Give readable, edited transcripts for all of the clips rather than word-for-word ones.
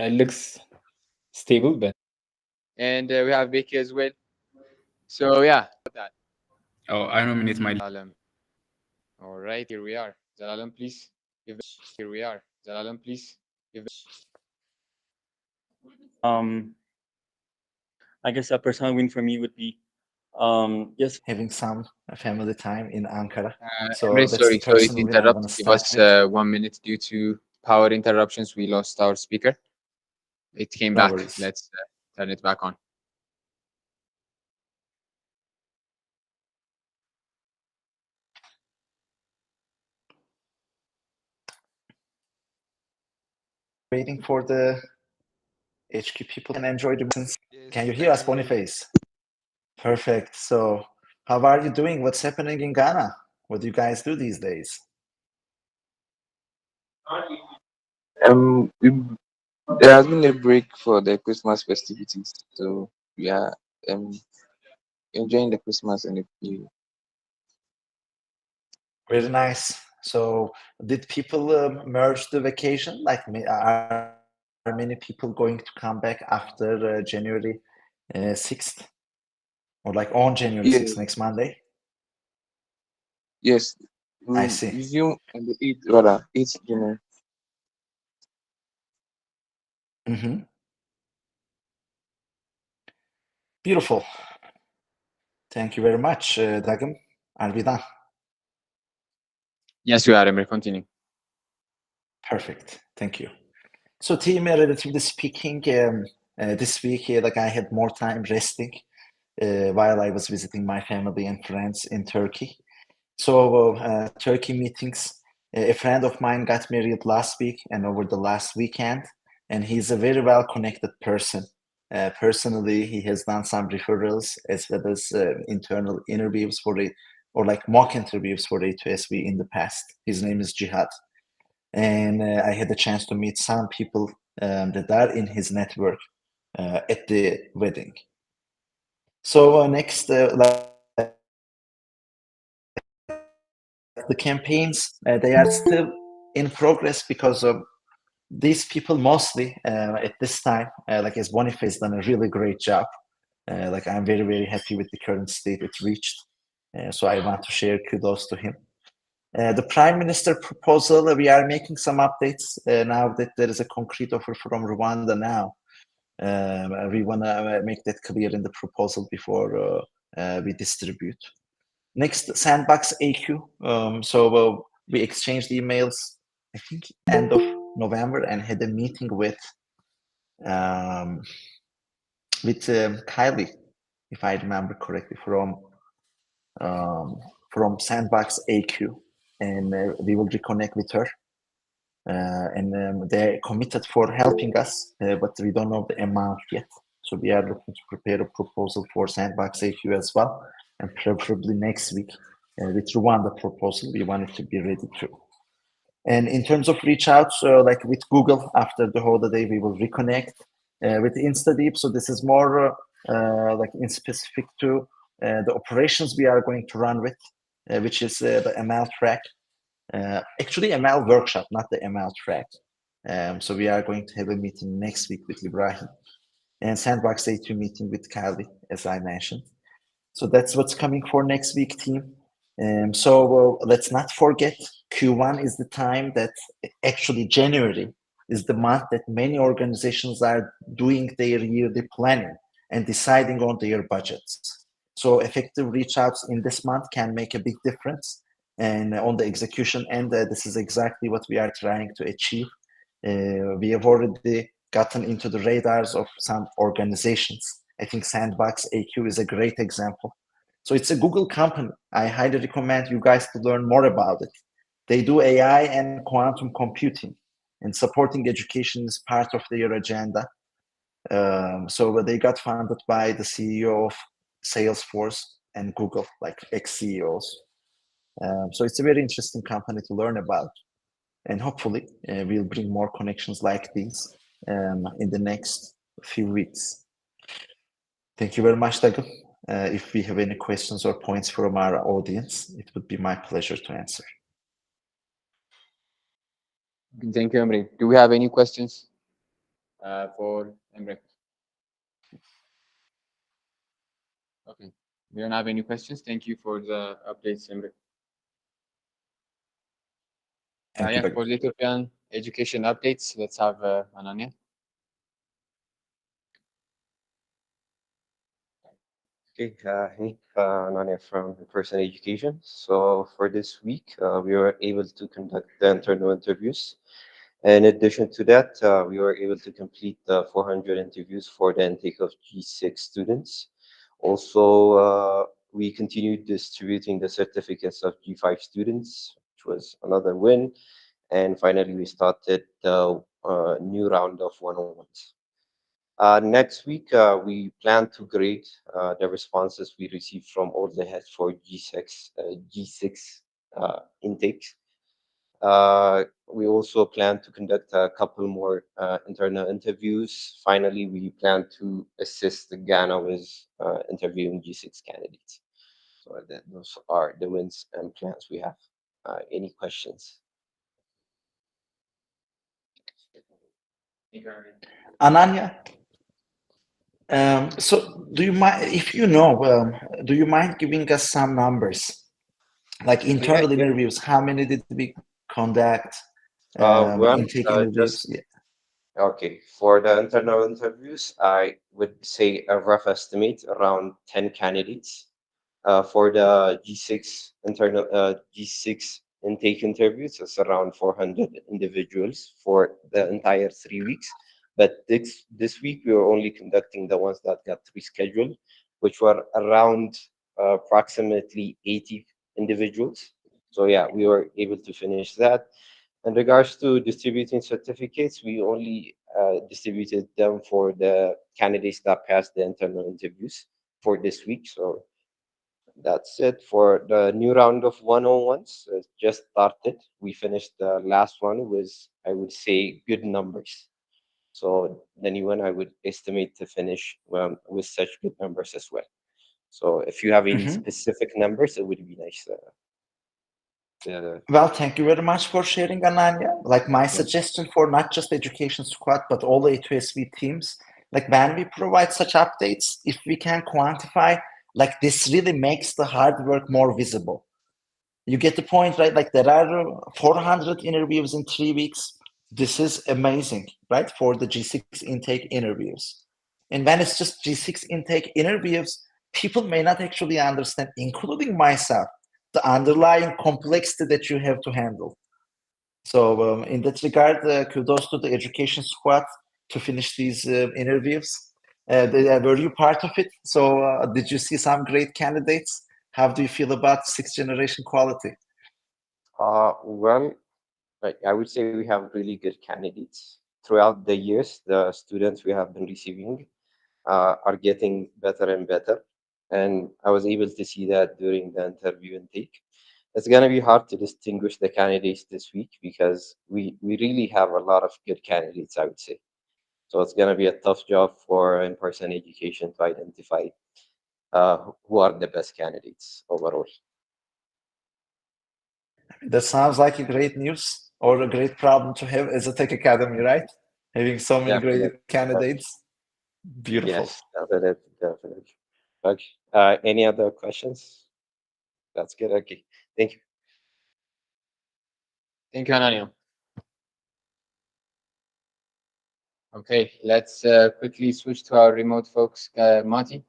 it looks stable, but And we have Becky as well. So yeah, that. Oh, I nominate my. Alam. All right, here we are. Zalalam, please. Here we are. Zalalam, please. Um, I guess a personal win for me would be just having some family time in Ankara. So Emre, that's the sorry to personal win I want interrupt. to Give start us with. 1 minute due to power interruptions. We lost our speaker. It came No back. worries. Let's turn it back on. Waiting for the HQ people and enjoy the lessons. Can you hear us, Boniface? Perfect. So how are you doing? What's happening in Ghana? What do you guys do these days? There has been a break for the Christmas festivities, so we are um enjoying the Christmas and the period. Very nice. So did people merge the vacation? Like, are many people going to come back after January 6th? Or like on January 6th, Yes, next Monday? yes, I we see. resume on the 8th, rather 8th January. Mm-hmm. Beautiful. Thank you very much, Dagum. Are we done? Yes, we are, Emre. Continue. Perfect. Thank you. So, team, relatively speaking, this week, like I had more time resting while I was visiting my family and friends in Turkey. So, Turkey meetings. A friend of mine got married last week and over the last weekend, and he's a very well connected person. Personally, he has done some referrals as well as internal interviews for it, or like mock interviews for A2SV in the past. His name is Jihad. And I had the chance to meet some people that are in his network at the wedding. So next, the campaigns, they are still in progress because of these people mostly at this time, like as Boniface done a really great job. Like I'm very, very happy with the current state it reached. So I want to share kudos to him. The Prime Minister proposal, we are making some updates now that there is a concrete offer from Rwanda now. We want to make that clear in the proposal before we distribute. Next, Sandbox AQ. So we exchanged emails, I think, end of November, and had a meeting with Kylie, if I remember correctly, from Sandbox AQ, and we will reconnect with her. And they're committed for helping us, but we don't know the amount yet. So we are looking to prepare a proposal for Sandbox AQ as well, and preferably next week with Rwanda proposal. We want it to be ready too. And in terms of reach out, so like with Google after the holiday, we will reconnect with InstaDeep. So this is more like in specific to the operations we are going to run with, which is the ML track. Actually, ML workshop, not the ML track. So we are going to have a meeting next week with Ibrahim and Sandbox A2 meeting with Kylie, as I mentioned. So that's what's coming for next week, team. So let's not forget Q1 is the time that actually January is the month that many organizations are doing their yearly planning and deciding on their budgets. So effective reach outs in this month can make a big difference. And on the execution end, this is exactly what we are trying to achieve. We have already gotten into the radars of some organizations. I think Sandbox AQ is a great example. So it's a Google company. I highly recommend you guys to learn more about it. They do AI and quantum computing, and supporting education is part of their agenda. So they got funded by the CEO of Salesforce and Google, like ex-CEOs. So it's a very interesting company to learn about. And hopefully we'll bring more connections like these in the next few weeks. Thank you very much, Dago. If we have any questions or points from our audience, it would be my pleasure to answer. Thank you, Emre. Do we have any questions? for Emre. Okay, we don't have any questions. Thank you for the updates, Emre. Thank you. Yeah, for the Ethiopian education updates, let's have Ananya. Okay, hey, Nania from In-Person Education. So for this week, we were able to conduct the internal interviews. In addition to that, we were able to complete the 400 interviews for the intake of G6 students. Also, we continued distributing the certificates of G5 students, which was another win. And finally, we started the new round of one-on-ones. Next week, we plan to grade the responses we received from all the heads for G6 intakes. We also plan to conduct a couple more internal interviews. Finally, we plan to assist Ghana with interviewing G6 candidates. So those are the wins and plans we have. Any questions? Ananya, so do you mind, if you know, do you mind giving us some numbers? Like internal yeah. interviews, how many did we conduct? Well, Intake interviews? just okay. For the internal interviews, I would say a rough estimate around 10 candidates. For the G6 intake interviews, it's around 400 individuals for the entire 3 weeks. But this week we were only conducting the ones that got rescheduled, which were around approximately 80 individuals. So yeah, we were able to finish that. In regards to distributing certificates, we only distributed them for the candidates that passed the internal interviews for this week. So that's it for the new round of one-on-ones. It just started. We finished the last one with, I would say, good numbers. So the new one, I would estimate to finish with such good numbers as well. So if you have any specific numbers, it would be nice. Well, thank you very much for sharing, Ananya. Like my suggestion for not just education squad, but all A2SV teams, like when we provide such updates, if we can quantify, like this really makes the hard work more visible. You get the point, right? Like there are 400 interviews in 3 weeks. This is amazing, right? For the G6 intake interviews. And when it's just G6 intake interviews, people may not actually understand, including myself, the underlying complexity that you have to handle. So in that regard, kudos to the education squad to finish these interviews. Were you part of it? So did you see some great candidates? How do you feel about sixth generation quality? Well, I would say we have really good candidates. Throughout the years, the students we have been receiving are getting better and better. And I was able to see that during the interview intake. It's going to be hard to distinguish the candidates this week because we really have a lot of good candidates, I would say. So it's going to be a tough job for in-person education to identify who are the best candidates overall. That sounds like a great news or a great problem to have as a tech academy, right? Having so many great candidates. Beautiful. Yes, definitely. Okay. Any other questions? That's good. Okay. Thank you. Thank you, Ananya. Okay, let's quickly switch to our remote folks. Mati.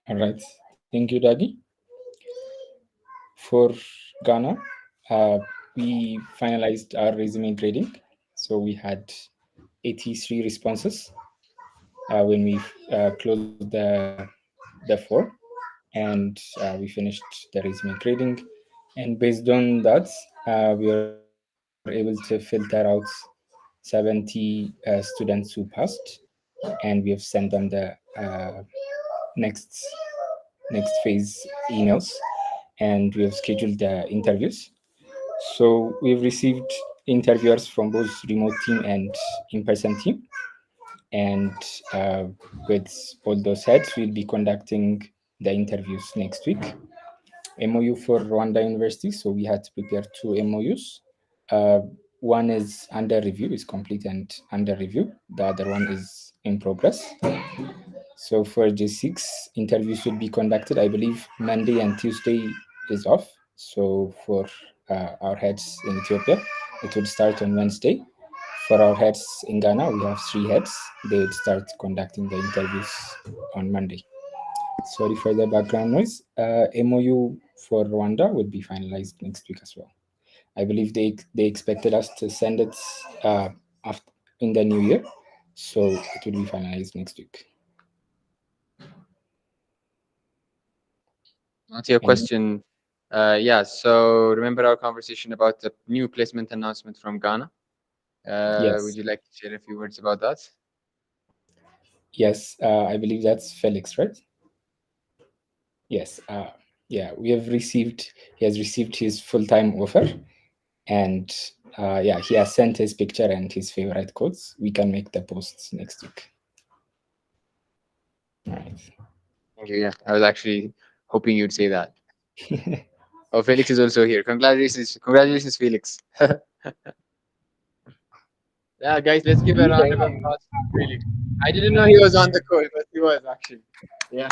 All right. Thank you, Daddy. For Ghana, we finalized our resume grading. So we had 83 responses when we closed the form, and we finished the resume grading. And based on that, we were able to filter out 70 students who passed, and we have sent them the next phase emails, and we have scheduled the interviews. So we've received interviewers from both remote team and in-person team, and with all those heads, we'll be conducting the interviews next week. MOU for Rwanda University, so we had to prepare 2 MOUs. one is under review, is complete and under review. The other one is in progress. So for J6, interviews will be conducted. I believe Monday and Tuesday is off. So for our heads in Ethiopia, it would start on Wednesday. For our heads in Ghana, we have 3 heads. They would start conducting the interviews on Monday. Sorry for the background noise. MOU for Rwanda will be finalized next week as well. I believe they expected us to send it after, in the new year, so it will be finalized next week. Answer your And question. Yeah, so remember our conversation about the new placement announcement from Ghana? Would yes, you like to share a few words about that? yes, I believe that's Felix, right? Yes, yeah, we have received. He has received his full-time offer, and yeah, he has sent his picture and his favorite quotes. We can make the posts next week. All right. Thank you. Yeah, I was actually hoping you'd say that. Oh, Felix is also here. Congratulations, Felix. Yeah, guys, let's give a round of applause to Felix. I didn't know he was on the call, but he was actually. Yeah.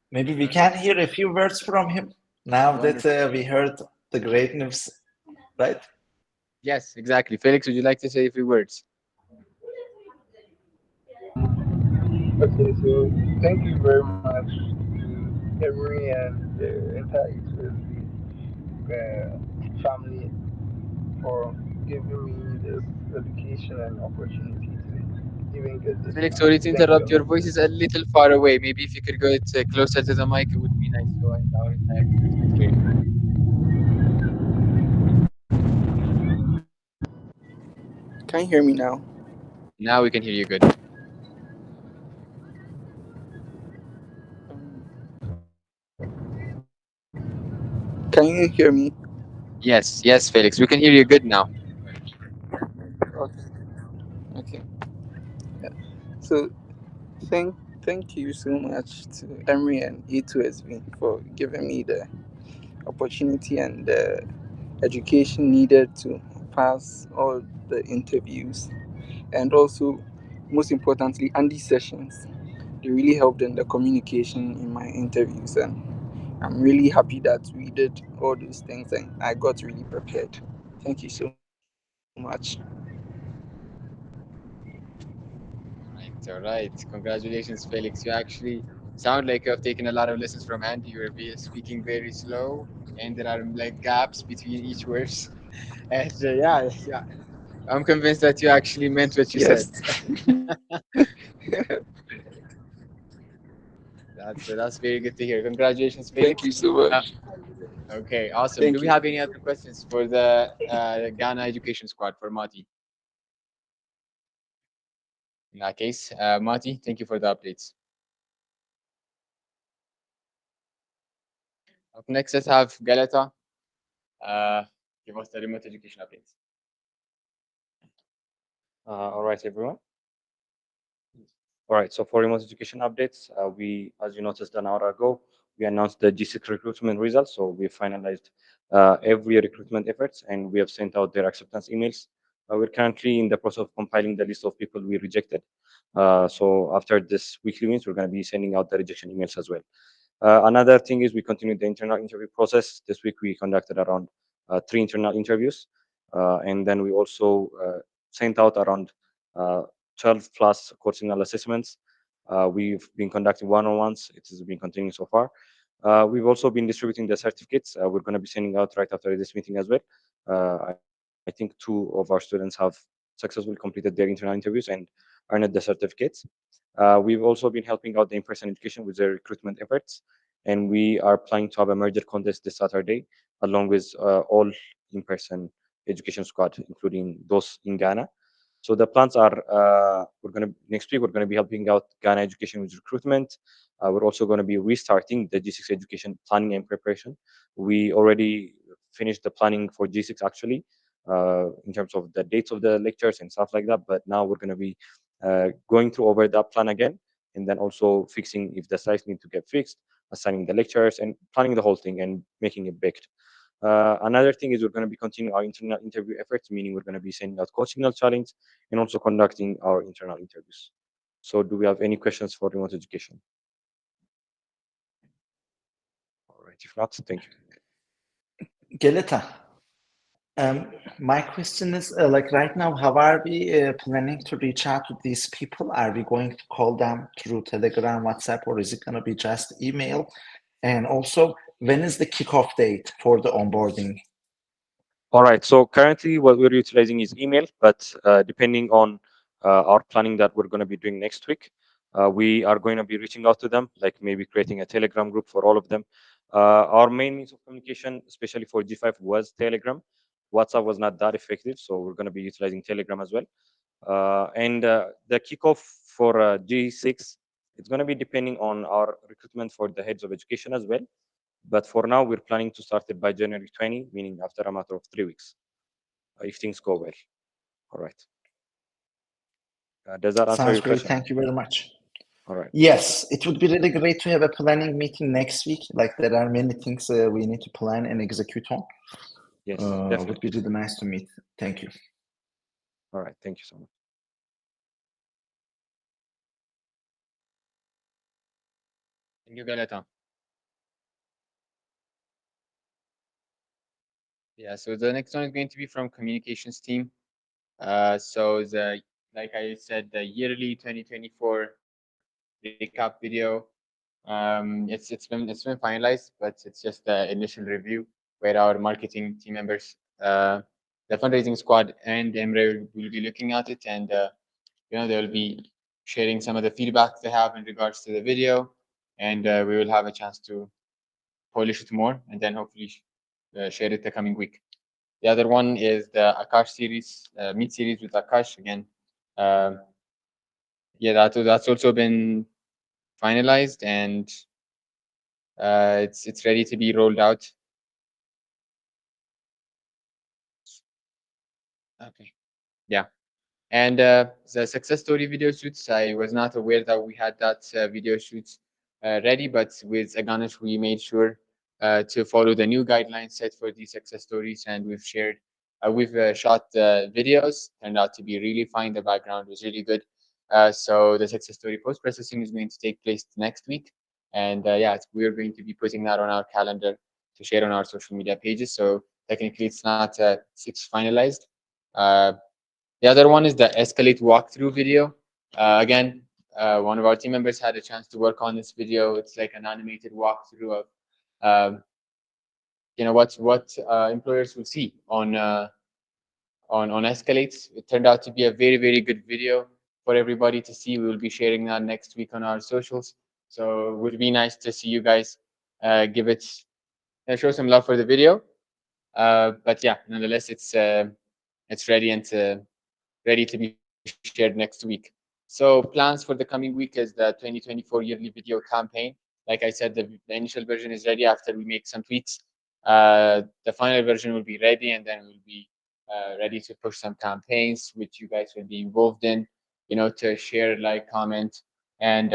Maybe we can hear a few words from him now that Wonderful. we heard the great news, right? Yes, exactly. Felix, would you like to say a few words? Okay, so thank you very much to Emery and the entire A2SV family for giving me this education and opportunity to even get this Felix, chance. sorry to Thank you interrupt. a Your lot. voice is a little far away. Maybe if you could go closer to the mic, it would be nice so our entire audience could hear you. Can you hear me now? Now we can hear you good. Can you hear me? Yes, yes, Felix, we can hear you good now. Okay. Okay. Yeah. So thank thank you so much to Emery and A2SV for giving me the opportunity and the education needed to pass all the interviews, and also most importantly Andy sessions. They really helped in the communication in my interviews, and I'm really happy that we did all those things and I got really prepared. Thank you so much. All right. Congratulations, Felix. You actually sound like you have taken a lot of lessons from Andy. You're speaking very slow, and there are like gaps between each words. And yeah, yeah, I'm convinced that you actually meant what you said. Yes. That's very good to hear. Congratulations, Thank Felix. you so Uh, much. okay, awesome. Do Thank we you. have any other questions for the Ghana Education Squad for Mati? In that case, Mati, thank you for the updates. Up next, let's have Galata give us the remote education updates. All right, everyone. All right, so for remote education updates, as you noticed an hour ago, we announced the G6 recruitment results. So we finalized every recruitment efforts and we have sent out their acceptance emails. We're currently in the process of compiling the list of people we rejected. So after this weekly wins, we're going to be sending out the rejection emails as well. Another thing is we continued the internal interview process. This week we conducted around 3 internal interviews, and then we also sent out around 12 plus coursinal assessments. We've been conducting one-on-ones. It has been continuing so far. We've also been distributing the certificates. We're going to be sending out right after this meeting as well. I think 2 of our students have successfully completed their internal interviews and earned the certificates. We've also been helping out the in-person education with their recruitment efforts, and we are planning to have a merger contest this Saturday, along with all in-person education squad, including those in Ghana. So the plans are next week we're gonna be helping out Ghana education with recruitment. We're also going to be restarting the G6 education planning and preparation. We already finished the planning for G6 actually, in terms of the dates of the lectures and stuff like that. But now we're going to be going through over that plan again, and then also fixing if the slides need to get fixed, assigning the lectures, and planning the whole thing and making it baked. Another thing is we're going to be continuing our internal interview efforts, meaning we're going to be sending out code signal challenge and also conducting our internal interviews. So do we have any questions for remote education? All right, if not, thank you. Geleta, my question is, like right now, how are we planning to reach out to these people? Are we going to call them through Telegram, WhatsApp, or is it going to be just email? And also, when is the kickoff date for the onboarding? All right. So currently, what we're utilizing is email, but depending on our planning that we're going to be doing next week, we are going to be reaching out to them, like maybe creating a Telegram group for all of them. Our main means of communication, especially for G5, was Telegram. WhatsApp was not that effective, so we're going to be utilizing Telegram as well. And the kickoff for G6, it's going to be depending on our recruitment for the heads of education as well. But for now, we're planning to start it by January 20, meaning after a matter of 3 weeks, if things go well. All right. Does that answer Sounds your great. question? Thank you very much. All right. Yes, it would be really great to have a planning meeting next week. Like there are many things we need to plan and execute on. Yes, Would definitely. be really nice to meet. Thank you. All right. Thank you so much. Thank you, Galata. Yeah, so the next one is going to be from communications team. So the like I said, the yearly 2024 recap video. It's been finalized, but it's just the initial review where our marketing team members, the fundraising squad, and Emre will be looking at it, and they will be sharing some of the feedback they have in regards to the video, and we will have a chance to polish it more, and then hopefully share it the coming week. The other one is the Akash series, Meet series with Akash again. Yeah, that's also been finalized, and it's ready to be rolled out. Okay, yeah. And the success story video shoots, I was not aware that we had that video shoots ready, but with Aganesh, we made sure to follow the new guidelines set for these success stories, and we've shot the videos. Turned out to be really fine. The background was really good. So the success story post processing is going to take place next week, and yeah, we're going to be putting that on our calendar to share on our social media pages. So technically, it's not it's finalized. The other one is the Escalate walkthrough video. Again, one of our team members had a chance to work on this video. It's like an animated walkthrough of, what employers will see on Escalates. It turned out to be a very, very good video for everybody to see. We will be sharing that next week on our socials. So it would be nice to see you guys give it, show some love for the video. But yeah, nonetheless, it's ready and ready to be shared next week. So plans for the coming week is the 2024 yearly video campaign. Like I said, the initial version is ready after we make some tweaks. The final version will be ready, and then we'll be ready to push some campaigns, which you guys will be involved in, to share, like, comment, and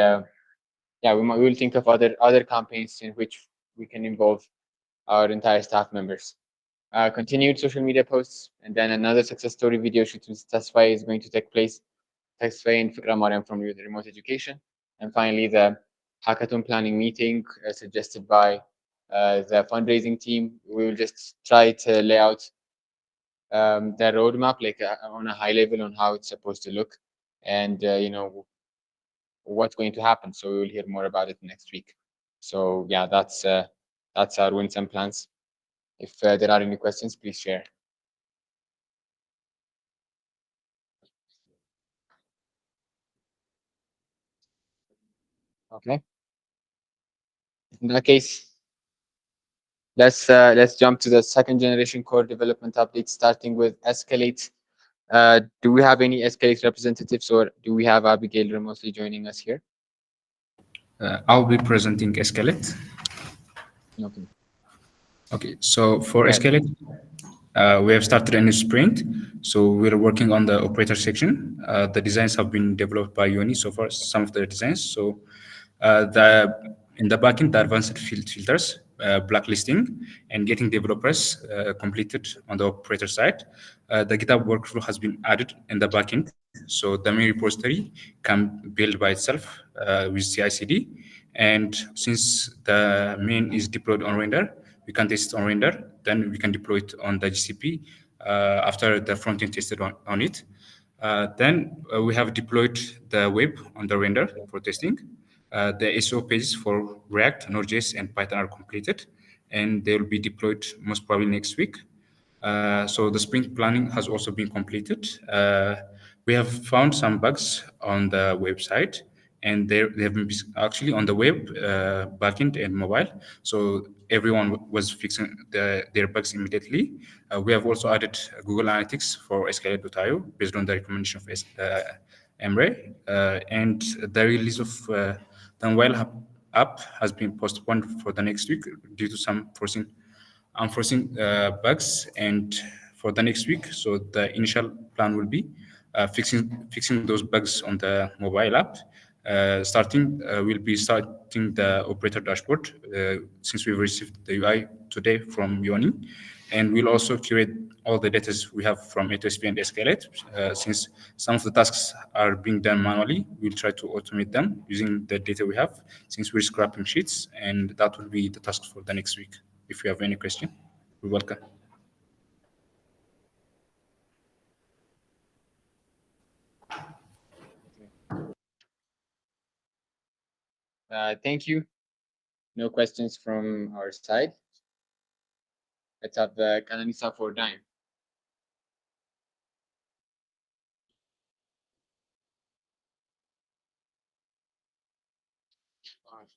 yeah, we will think of other campaigns in which we can involve our entire staff members. Continued social media posts, and then another success story video shoot with Tasfai is going to take place. Tasfai and Fikra Mariam from the remote education. And finally, the hackathon planning meeting suggested by the fundraising team. We will just try to lay out the roadmap, like on a high level, on how it's supposed to look, and what's going to happen. So we will hear more about it next week. So yeah, that's our wins and plans. If there are any questions, please share. Okay. In that case, let's jump to the second generation core development update, starting with Escalate. Do we have any Escalate representatives, or do we have Abigail remotely joining us here? I'll be presenting Escalate. Okay. Okay, so for Right. Escalate, we have started a new sprint. So we're working on the operator section. The designs have been developed by Yoni so far, some of the designs. So in the backend, the advanced field filters blacklisting and getting developers completed on the operator side. The GitHub workflow has been added in the backend, so the main repository can build by itself with CI/CD. And since the main is deployed on render, we can test it on render, then we can deploy it on the GCP after the front end tested on it. Then we have deployed the web on the render for testing. The SEO pages for React, Node.js, and Python are completed, and they will be deployed most probably next week. So the sprint planning has also been completed. We have found some bugs on the website, and they have been actually on the web, backend, and mobile. So everyone was fixing their bugs immediately. We have also added Google Analytics for Escal.io based on the recommendation of Emre, and the release of the mobile app has been postponed for the next week due to some unforeseen bugs and for the next week. So the initial plan will be fixing those bugs on the mobile app. We'll be starting the operator dashboard since we've received the UI today from Yoni, and we'll also curate all the data we have from A2SV and Escalate. Since some of the tasks are being done manually, we'll try to automate them using the data we have since we're scrapping sheets, and that will be the tasks for the next week. If you have any question, you're welcome. Thank you. No questions from our side. Let's have Kananisa for Dime.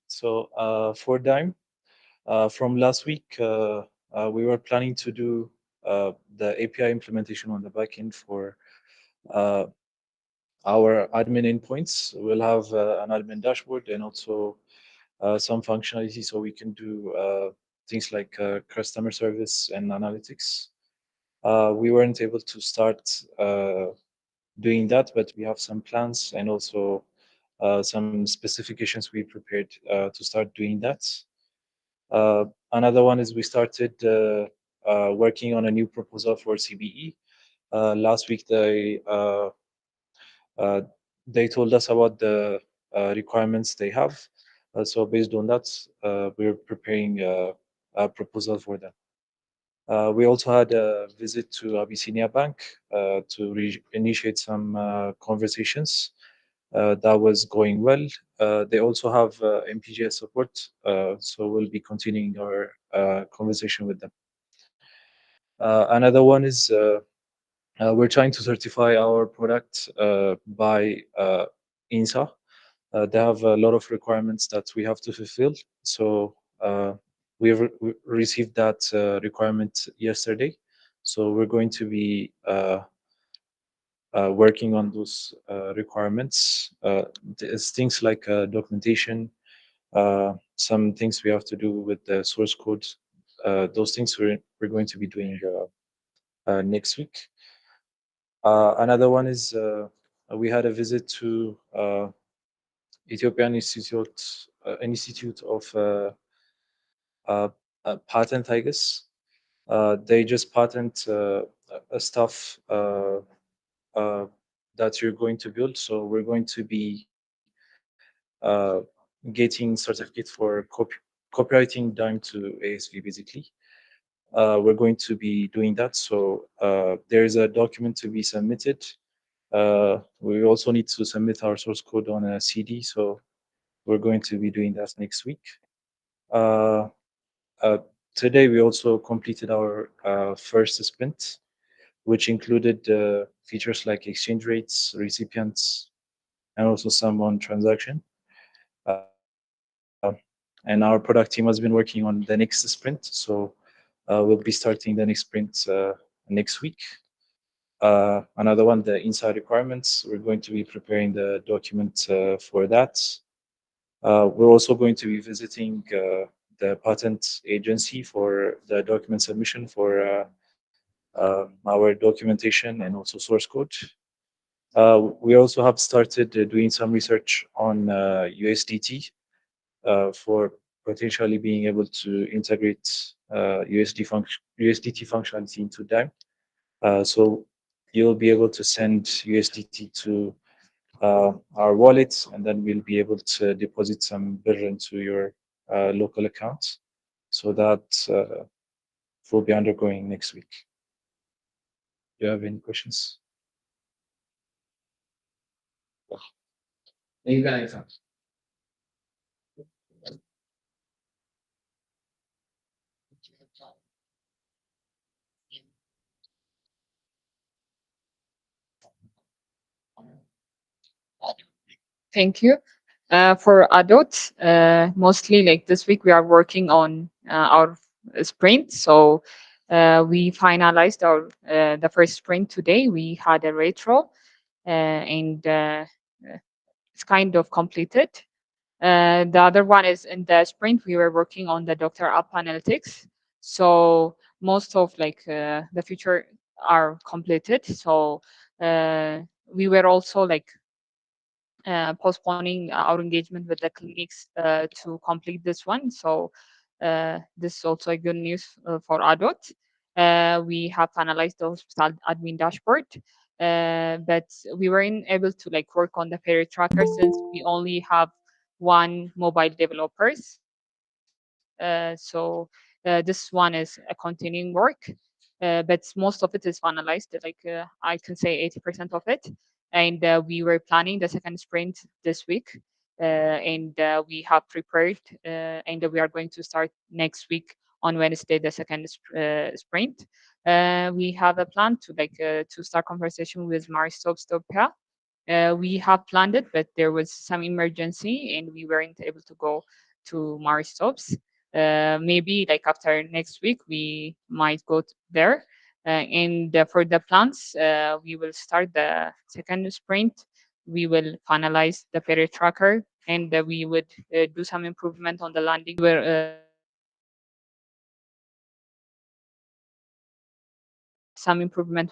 So for Dime, from last week, we were planning to do the API implementation on the backend for uh, our admin endpoints. We'll have an admin dashboard and also some functionality so we can do things like customer service and analytics. We weren't able to start doing that, but we have some plans and also some specifications we prepared to start doing that. Another one is we started working on a new proposal for CBE. Last week, uh, they told us about the requirements they have. So based on that, we're preparing a proposal for them. We also had a visit to Abyssinia Bank to initiate some conversations. That was going well. They also have MPGS support, so we'll be continuing our conversation with them. Another one is we're trying to certify our product by INSA. They have a lot of requirements that we have to fulfill. So we received that requirement yesterday. So we're going to be working on those requirements. It's things like documentation, some things we have to do with the source code. Those things we're going to be doing next week. Another one is we had a visit to Ethiopian Institute of Patent, I guess. They just patent a stuff that you're going to build. So we're going to be getting certificate for copywriting Dime to ASV, basically. We're going to be doing that. So there's a document to be submitted. We also need to submit our source code on a CD. So we're going to be doing that next week. Today, we also completed our first sprint, which included features like exchange rates, recipients, and also some on transaction. And our product team has been working on the next sprint. So we'll be starting the next sprint next week. Another one, the inside requirements. We're going to be preparing the document for that. We're also going to be visiting the patent agency for the document submission for our documentation and also source code. We also have started doing some research on USDT for potentially being able to integrate USDT functionality into Dime. So you'll be able to send USDT to our wallets, and then we'll be able to deposit some BIR into your local accounts. So that will be undergoing next week. Do you have any questions? You guys. Thank you. For adults, mostly like this week, we are working on our sprint. So we finalized our the first sprint today. We had a retro, and it's kind of completed. The other one is in the sprint. We were working on the Doctor App analytics. So most of like the future are completed. So we were also like postponing our engagement with the clinics to complete this one. So this is also a good news for adults. We have finalized the hospital admin dashboard, but we weren't able to like work on the period tracker since we only have one mobile developers. So this one is a continuing work, but most of it is finalized. Like I can say 80% of it, and we were planning the second sprint this week, and we have prepared, and we are going to start next week on Wednesday the second sprint. We have a plan to start conversation with Maristopia. We have planned it, but there was some emergency and we weren't able to go to Maristops. Maybe like after next week, we might go there. And for the plans, we will start the second sprint. We will finalize the period tracker, and we would do some improvement on the landing where some improvement.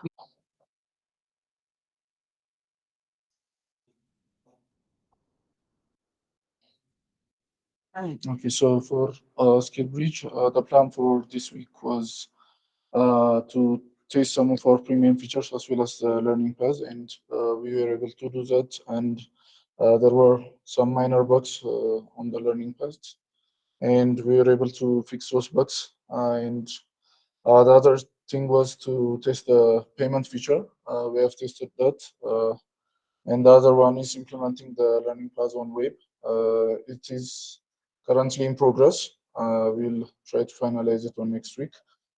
Okay, so for Skill Bridge, the plan for this week was to test some of our premium features as well as the learning path, and we were able to do that. And there were some minor bugs on the learning path, and we were able to fix those bugs. And the other thing was to test the payment feature. We have tested that. And the other one is implementing the learning path on web. It is currently in progress. We'll try to finalize it on next week.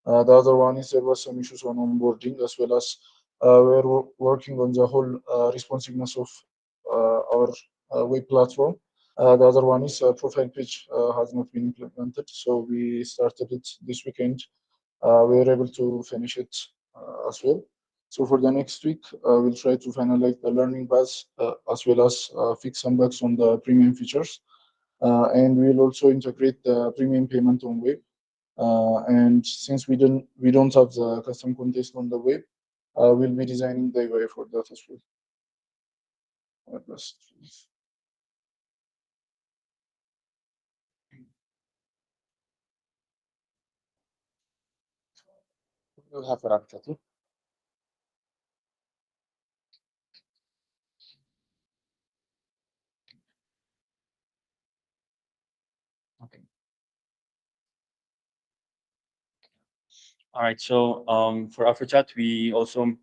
The other one is there was some issues on onboarding as well as we're working on the whole responsiveness of our web platform. The other one is profile page has not been implemented, so we started it this weekend. We were able to finish it as well. So for the next week, we'll try to finalize the learning paths as well as fix some bugs on the premium features. And we'll also integrate the premium payment on web. And since we don't have the custom contest on the web, we'll be designing the UI for that as well. We'll have Rakshatu. Okay. All right. So for AfroChat, we also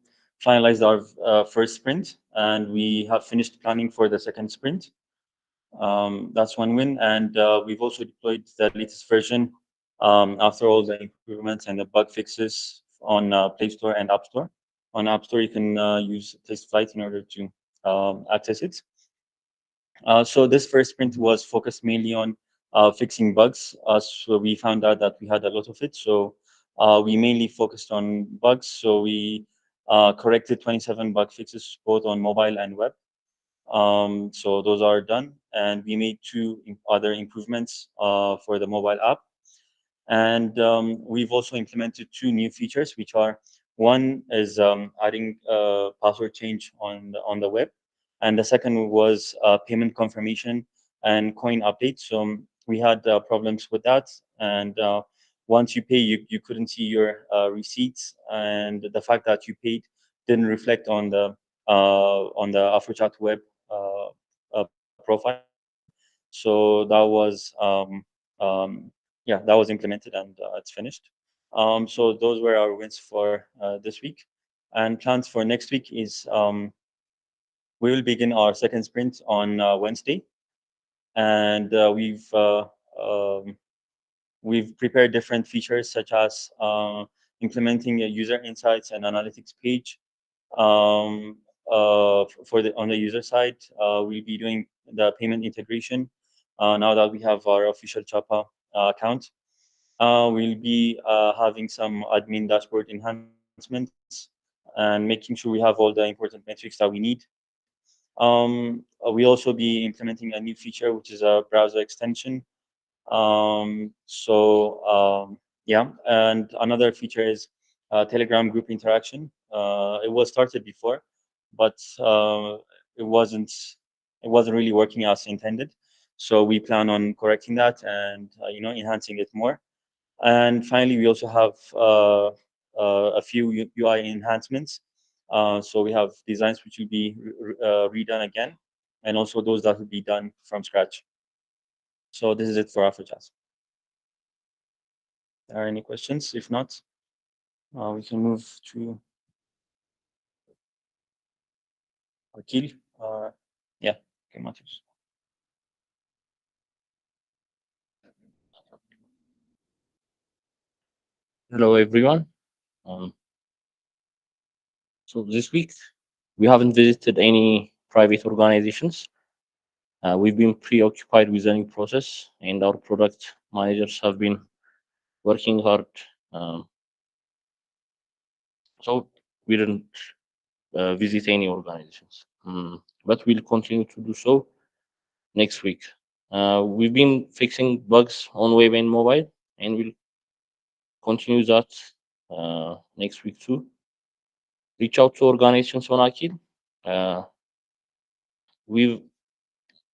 finalized our first sprint, and we have finished planning for the second sprint. That's one win, and we've also deployed the latest version after all the improvements and the bug fixes on Play Store and App Store. On App Store, you can use TestFlight in order to access it. So this first sprint was focused mainly on fixing bugs. So we found out that we had a lot of it. So we mainly focused on bugs. So we corrected 27 bug fixes both on mobile and web. So those are done, and we made two other improvements for the mobile app. And we've also implemented two new features, which are one is adding password change on the web, and the second was payment confirmation and coin update. So we had problems with that, and once you pay, you couldn't see your receipts, and the fact that you paid didn't reflect on the AfroChat web profile. So that was um, yeah, that was implemented, and it's finished. So those were our wins for this week, and plans for next week is we will begin our second sprint on Wednesday, and we've prepared different features such as implementing a user insights and analytics page. For the on the user side, we'll be doing the payment integration now that we have our official Chapa account. We'll be having some admin dashboard enhancements and making sure we have all the important metrics that we need. We'll also be implementing a new feature, which is a browser extension. Yeah, and another feature is Telegram group interaction. It was started before, but it wasn't it wasn't really working as intended. So we plan on correcting that and enhancing it more. And finally, we also have a few UI enhancements. So we have designs which will be redone again, and also those that will be done from scratch. So this is it for AfroJazz. Are any questions? If not, we can move to Akil. Yeah, okay, Matheus. Hello, everyone. Um, so this week, we haven't visited any private organizations. We've been preoccupied with the new process, and our product managers have been working hard. Um, so we didn't visit any organizations, but we'll continue to do so next week. We've been fixing bugs on web and mobile, and we'll continue that next week too. Reach out to organizations on Akil. Uh, we've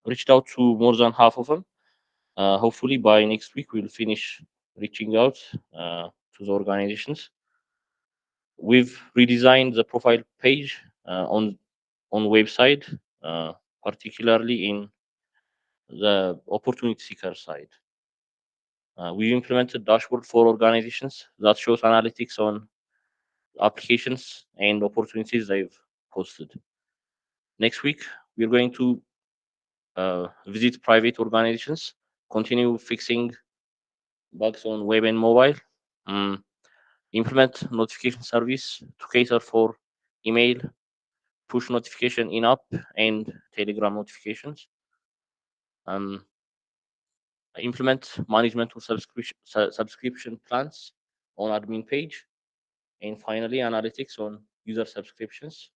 reached out to more than half of them. Hopefully, by next week, we'll finish reaching out to the organizations. We've redesigned the profile page on website, particularly in the opportunity seeker side. We implemented dashboard for organizations that shows analytics on applications and opportunities they've posted. Next week, we're going to visit private organizations, continue fixing bugs on web and mobile, um, implement notification service to cater for email, push notification in app, and Telegram notifications. Um, implement management of subscription plans on admin page, and finally analytics on user subscriptions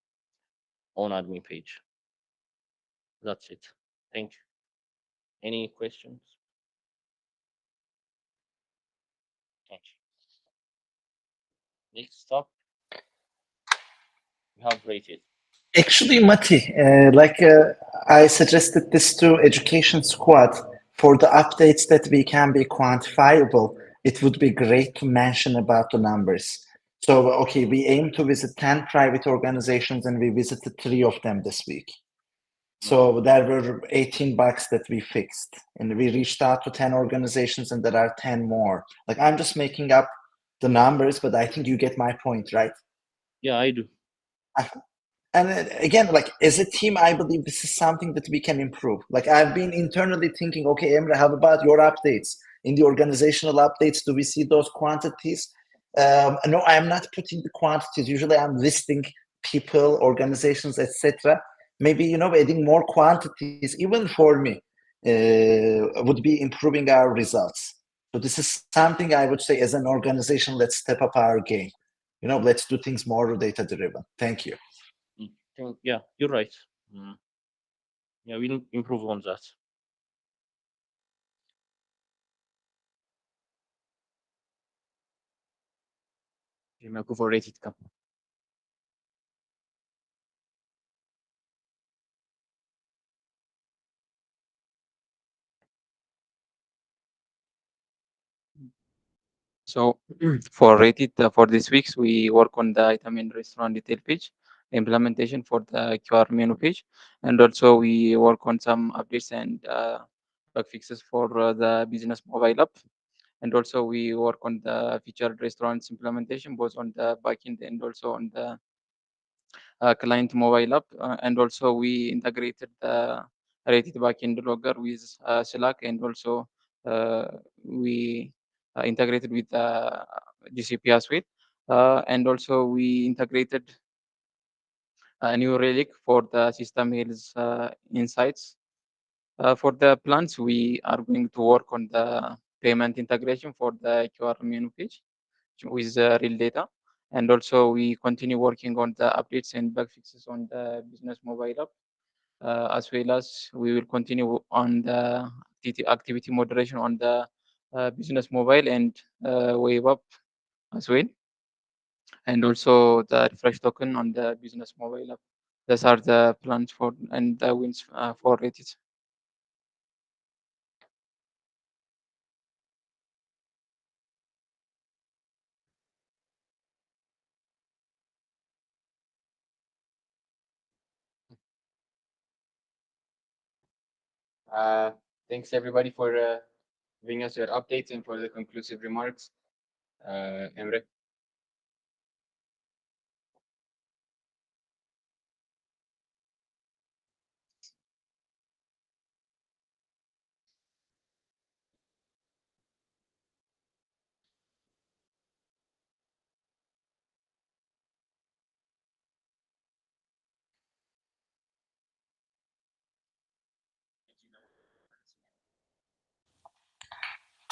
on admin page. That's it. Thank you. Any questions? Thank you. Next up, we have rated. Actually, Mati, I suggested this to Education Squad for the updates that we can be quantifiable. It would be great to mention about the numbers. So, okay, we aim to visit 10 private organizations and we visited 3 of them this week. So there were 18 bucks that we fixed, and we reached out to 10 organizations, and there are 10 more. Like, I'm just making up the numbers, but I think you get my point, right? Yeah, I do. And again, like as a team, I believe this is something that we can improve. Like I've been internally thinking, okay, Emre, how about your updates in the organizational updates? Do we see those quantities? No, I'm not putting the quantities. Usually, I'm listing people, organizations, etc. Maybe adding more quantities, even for me, would be improving our results. So this is something I would say as an organization. Let's step up our game. Let's do things more data driven. Thank you. Yeah, you're right. Yeah, we'll improve on that. Go for rated cup. So for rated for this week's, we work on the item in restaurant detail page, implementation for the QR menu page, and also we work on some updates and bug fixes for the business mobile app. And also we work on the featured restaurants implementation, both on the backend and also on the client mobile app. And also we integrated the rated backend logger with Slack, and also we integrated with the GCP as well. And also we integrated a new relic for the system health insights. For the plans, we are going to work on the payment integration for the QR menu page with real data. And also we continue working on the updates and bug fixes on the business mobile app, as well as we will continue on the activity moderation on the business mobile and web app as well, and also the refresh token on the business mobile app. Those are the plans for and the wins for it. Uh, Thanks everybody for giving us your updates and for the conclusive remarks. Emre.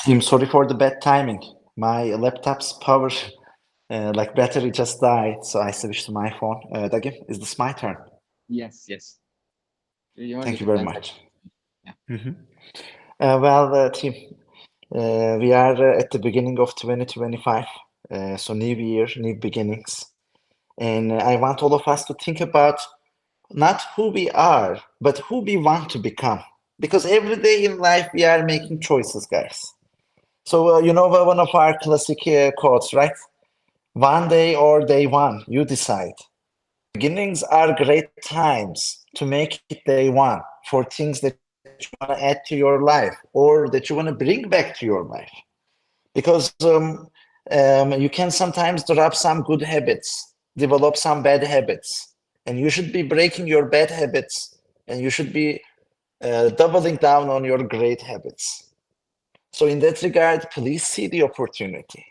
Team, sorry for the bad timing. My laptop's power, like battery just died, so I switched to my phone. Dagim, is this my turn? Yes, yes. You want, you Thank you can very answer. much. Yeah. Well, team, we are at the beginning of 2025, so new year, new beginnings. And I want all of us to think about not who we are, but who we want to become. Because every day in life, we are making choices, guys. So, you know, one of our classic quotes, right? One day or day one, you decide. Beginnings are great times to make it day one for things that you want to add to your life or that you want to bring back to your life. Because you can sometimes drop some good habits, develop some bad habits, and you should be breaking your bad habits and you should be doubling down on your great habits. So, in that regard, please see the opportunity.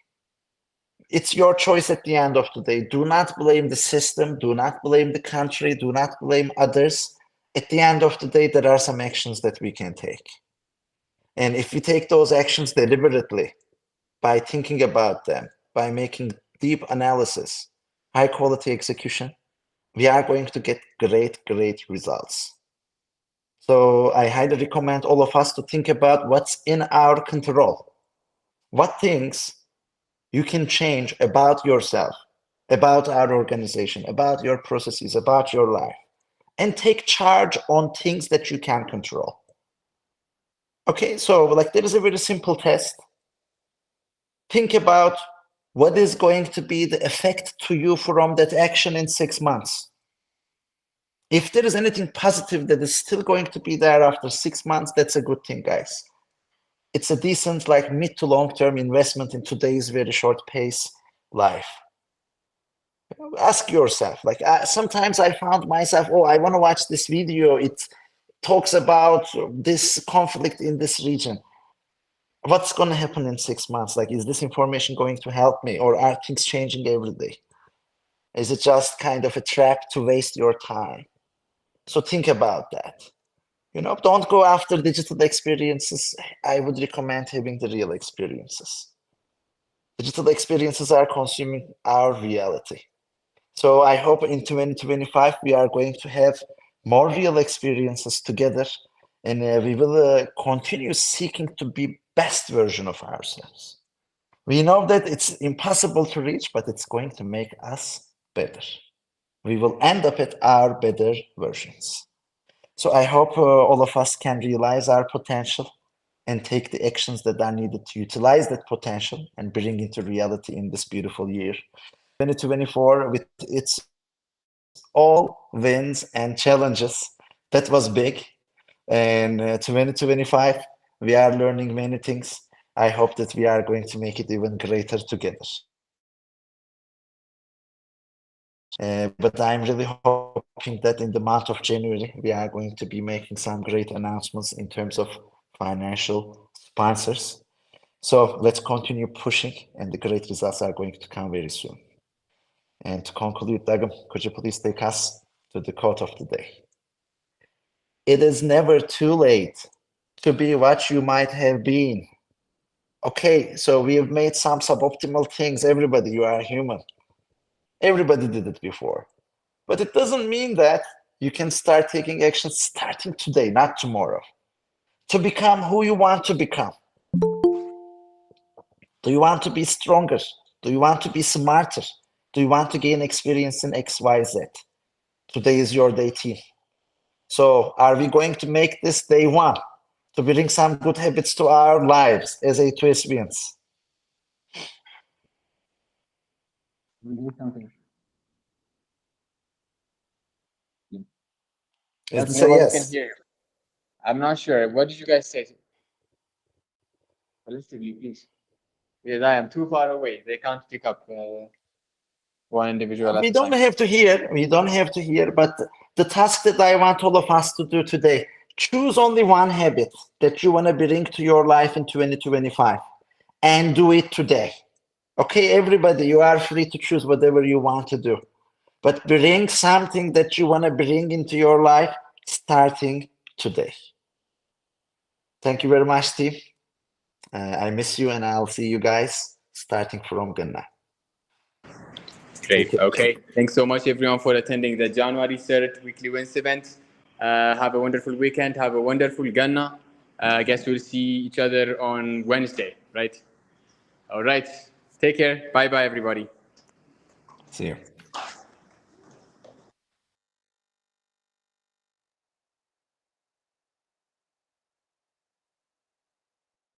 It's your choice at the end of the day. Do not blame the system, do not blame the country, do not blame others. At the end of the day, there are some actions that we can take. And if we take those actions deliberately, by thinking about them, by making deep analysis, high quality execution, we are going to get great results. So I highly recommend all of us to think about what's in our control. What things you can change about yourself, about our organization, about your processes, about your life, and take charge on things that you can control. Okay, so like there is a very simple test. Think about what is going to be the effect to you from that action in 6 months. If there is anything positive that is still going to be there after 6 months, that's a good thing, guys. It's a decent, like mid to long term investment in today's very short pace life. Ask yourself, like sometimes I found myself, oh, I want to watch this video. It talks about this conflict in this region. What's going to happen in 6 months? Like, is this information going to help me, or are things changing every day? Is it just kind of a trap to waste your time? So think about that. You know, don't go after digital experiences. I would recommend having the real experiences. Digital experiences are consuming our reality. So I hope in 2025 we are going to have more real experiences together, and we will continue seeking to be best version of ourselves. We know that it's impossible to reach, but it's going to make us better. We will end up at our better versions. So I hope all of us can realize our potential. and take the actions that are needed to utilize that potential and bring into reality in this beautiful year. 2024, with its all wins and challenges, that was big. And 2025, we are learning many things. I hope that we are going to make it even greater together. But I'm really hoping that in the month of January, we are going to be making some great announcements in terms of financial sponsors. So let's continue pushing, and the great results are going to come very soon. And to conclude, Dagam, could you please take us to the quote of the day? It is never too late to be what you might have been. Okay, so we have made some suboptimal things. Everybody, you are human. Everybody did it before. But it doesn't mean that you can start taking action starting today, not tomorrow, to become who you want to become. Do you want to be stronger? Do you want to be smarter? Do you want to gain experience in XYZ? Today is your day, team. So are we going to make this day one to bring some good habits to our lives as A2SVians? Is to say Nobody can yes? hear. I'm not sure. What did you guys say? Realistically, please. Because I am too far away. They can't pick up one individual at We a don't time. have to hear. We don't have to hear. But the task that I want all of us to do today, choose only one habit that you want to bring to your life in 2025 and do it today. Okay, everybody, you are free to choose whatever you want to do. But bring something that you want to bring into your life starting today. Thank you very much, Steve. I miss you, and I'll see you guys starting from Ghana. Great. Okay. Thanks so much, everyone, for attending the January 3rd Weekly Wins event. Have a wonderful weekend. Have a wonderful Ghana. I guess we'll see each other on Wednesday, right? All right. Take care. Bye-bye, everybody. See you.